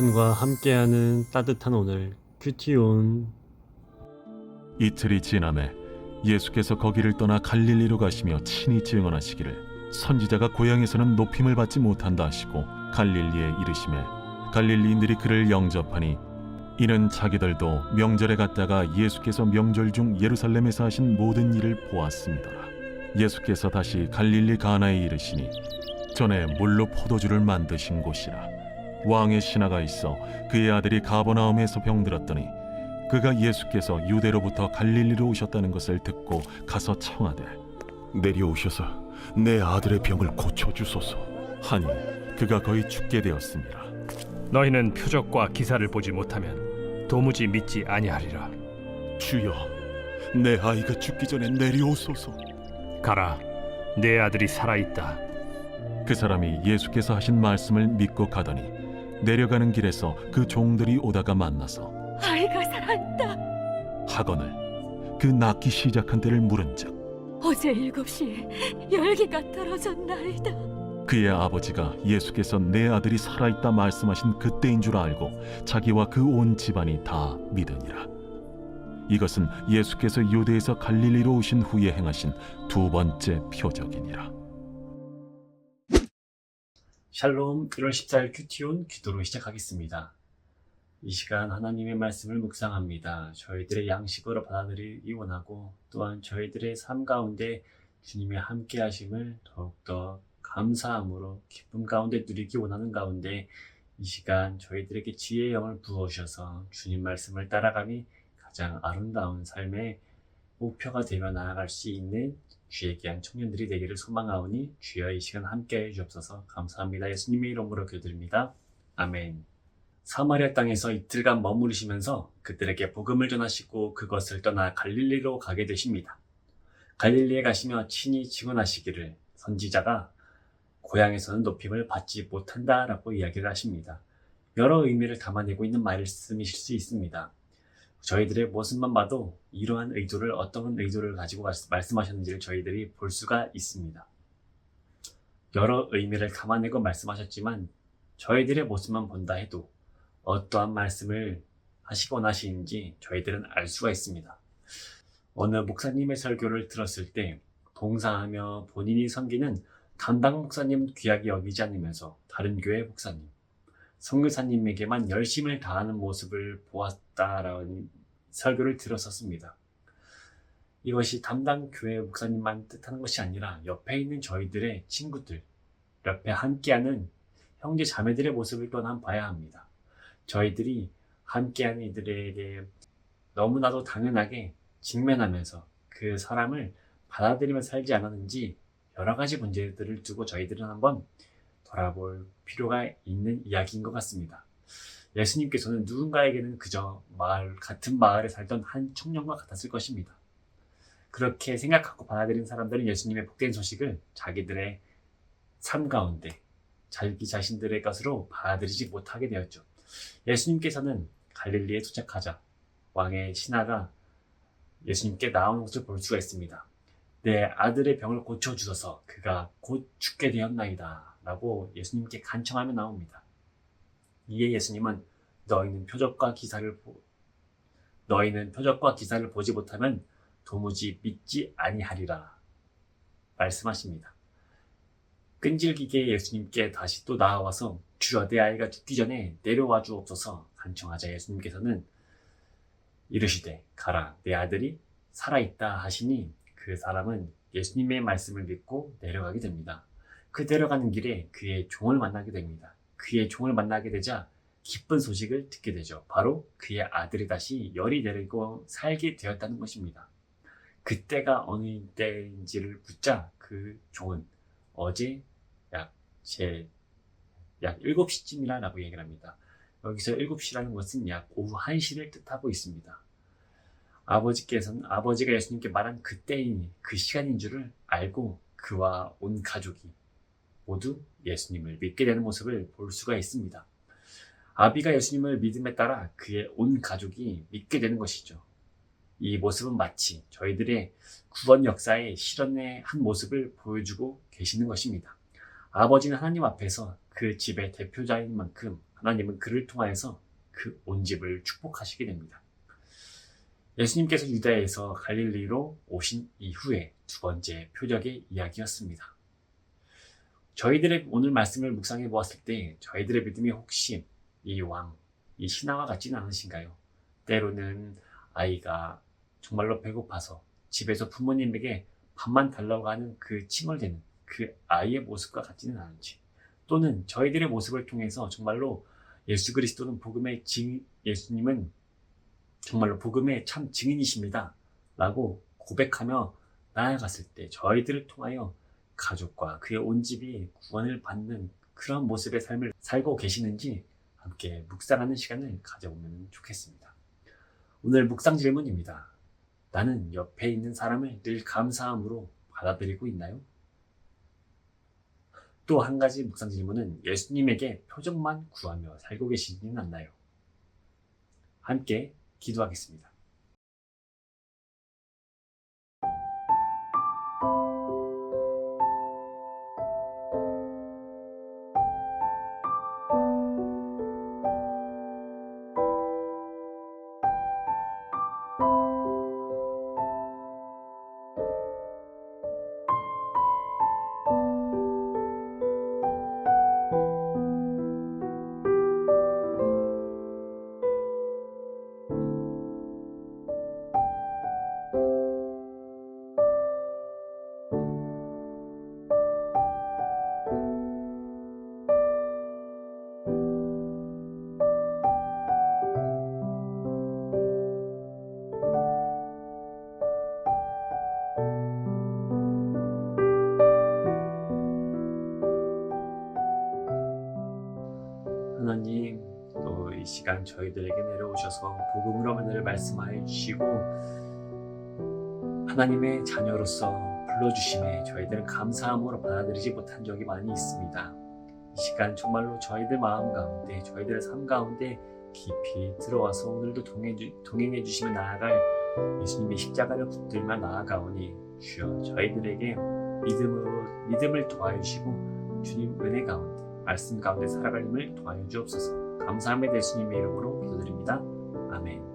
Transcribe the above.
말씀과 함께하는 따뜻한 오늘 큐티온. 이틀이 지남에 예수께서 거기를 떠나 갈릴리로 가시며 친히 증언하시기를 선지자가 고향에서는 높임을 받지 못한다 하시고 갈릴리에 이르시매 갈릴리인들이 그를 영접하니 이는 자기들도 명절에 갔다가 예수께서 명절 중 예루살렘에서 하신 모든 일을 보았음이더라. 예수께서 다시 갈릴리 가나에 이르시니 전에 물로 포도주를 만드신 곳이라. 왕의 신하가 있어 그의 아들이 가버나움에서 병들었더니 그가 예수께서 유대로부터 갈릴리로 오셨다는 것을 듣고 가서 청하되 내려오셔서 내 아들의 병을 고쳐주소서. 하니 그가 거의 죽게 되었습니다. 너희는 표적과 기사를 보지 못하면 도무지 믿지 아니하리라. 주여, 내 아이가 죽기 전에 내려오소서. 가라, 내 아들이 살아있다. 그 사람이 예수께서 하신 말씀을 믿고 가더니 내려가는 길에서 그 종들이 오다가 만나서 아이가 살아있다. 하거늘 그 낳기 시작한 때를 물은즉 어제 7시에 열기가 떨어졌나이다. 그의 아버지가 예수께서 내 아들이 살아있다 말씀하신 그때인 줄 알고 자기와 그 온 집안이 다 믿으니라. 이것은 예수께서 유대에서 갈릴리로 오신 후에 행하신 두 번째 표적이니라. 샬롬 1월 14일 큐티온 기도로 시작하겠습니다. 이 시간 하나님의 말씀을 묵상합니다. 저희들의 양식으로 받아들이기 원하고 또한 저희들의 삶 가운데 주님의 함께 하심을 더욱더 감사함으로 기쁨 가운데 누리기 원하는 가운데 이 시간 저희들에게 지혜의 영을 부어주셔서 주님 말씀을 따라감이 가장 아름다운 삶의 목표가 되며 나아갈 수 있는 주의 귀한 청년들이 되기를 소망하오니 주여 이 시간 함께해 주옵소서. 감사합니다. 예수님의 이름으로 기도드립니다. 아멘. 사마리아 땅에서 이틀간 머무르시면서 그들에게 복음을 전하시고 그것을 떠나 갈릴리로 가게 되십니다. 갈릴리에 가시며 친히 증언하시기를 선지자가 고향에서는 높임을 받지 못한다라고 이야기를 하십니다. 여러 의미를 담아내고 있는 말씀이실 수 있습니다. 저희들의 모습만 봐도 이러한 의도를 어떤 의도를 가지고 말씀하셨는지를 저희들이 볼 수가 있습니다. 여러 의미를 감아내고 말씀하셨지만 저희들의 모습만 본다 해도 어떠한 말씀을 하시고 나시는지 저희들은 알 수가 있습니다. 어느 목사님의 설교를 들었을 때 봉사하며 본인이 섬기는 담당 목사님 귀하게 여기지 않으면서 다른 교회 목사님, 선교사님에게만 열심을 다하는 모습을 보았다라는 설교를 들었었습니다. 이것이 담당 교회 목사님만 뜻하는 것이 아니라 옆에 있는 저희들의 친구들, 옆에 함께하는 형제 자매들의 모습을 또한 봐야 합니다. 저희들이 함께하는 이들에게 너무나도 당연하게 직면하면서 그 사람을 받아들이며 살지 않았는지 여러 가지 문제들을 두고 저희들은 한번 돌아볼 필요가 있는 이야기인 것 같습니다. 예수님께서는 누군가에게는 그저 같은 마을에 살던 한 청년과 같았을 것입니다. 그렇게 생각하고 받아들인 사람들은 예수님의 복된 소식을 자기들의 삶 가운데 자기 자신들의 것으로 받아들이지 못하게 되었죠. 예수님께서는 갈릴리에 도착하자 왕의 신하가 예수님께 나오는 것을 볼 수가 있습니다. 내 아들의 병을 고쳐주소서, 그가 곧 죽게 되었나이다 라고 예수님께 간청하며 나옵니다. 이에 예수님은 너희는 표적과 기사를 보지 못하면 도무지 믿지 아니하리라 말씀하십니다. 끈질기게 예수님께 다시 또 나와서 주여, 내 아이가 죽기 전에 내려와 주옵소서 간청하자 예수님께서는 이르시되 가라, 내 아들이 살아있다 하시니 그 사람은 예수님의 말씀을 믿고 내려가게 됩니다. 그 내려가는 길에 그의 종을 만나게 됩니다. 그의 종을 만나게 되자 기쁜 소식을 듣게 되죠. 바로 그의 아들이 다시 열이 내리고 살게 되었다는 것입니다. 그때가 어느 때인지를 묻자 그 종은 어제 약 7시쯤이라고 얘기를 합니다. 여기서 7시라는 것은 약 오후 1시를 뜻하고 있습니다. 아버지가 예수님께 말한 그때인 그 시간인 줄을 알고 그와 온 가족이 모두 예수님을 믿게 되는 모습을 볼 수가 있습니다. 아비가 예수님을 믿음에 따라 그의 온 가족이 믿게 되는 것이죠. 이 모습은 마치 저희들의 구원 역사의 실현의 한 모습을 보여주고 계시는 것입니다. 아버지는 하나님 앞에서 그 집의 대표자인 만큼 하나님은 그를 통하여서 그 온 집을 축복하시게 됩니다. 예수님께서 유다에서 갈릴리로 오신 이후에 두 번째 표적의 이야기였습니다. 저희들의 오늘 말씀을 묵상해 보았을 때 저희들의 믿음이 혹시 이 신하와 같지는 않으신가요? 때로는 아이가 정말로 배고파서 집에서 부모님에게 밥만 달라고 하는 그 칭얼대는 그 아이의 모습과 같지는 않은지, 또는 저희들의 모습을 통해서 정말로 예수 그리스도는 예수님은 정말로 복음의 참 증인이십니다 라고 고백하며 나아갔을 때 저희들을 통하여 가족과 그의 온 집이 구원을 받는 그런 모습의 삶을 살고 계시는지 함께 묵상하는 시간을 가져보면 좋겠습니다. 오늘 묵상 질문입니다. 나는 옆에 있는 사람을 늘 감사함으로 받아들이고 있나요? 또 한 가지 묵상 질문은 예수님에게 표적만 구하며 살고 계시지는 않나요? 함께 기도하겠습니다. 하나님, 또 이 시간 저희들에게 내려오셔서 복음으로 하늘을 말씀하여 주시고 하나님의 자녀로서 불러주심에 저희들은 감사함으로 받아들이지 못한 적이 많이 있습니다. 이 시간 정말로 저희들 마음 가운데, 저희들의 삶 가운데 깊이 들어와서 오늘도 동행해 주시며 나아갈 예수님의 십자가를 붙들며 나아가오니 주여 저희들에게 믿음을 도와주시고 주님 은혜 가운데 말씀 가운데 살아갈 힘을 도와주옵소서. 감사합니다. 예수님의 이름으로 기도드립니다. 아멘.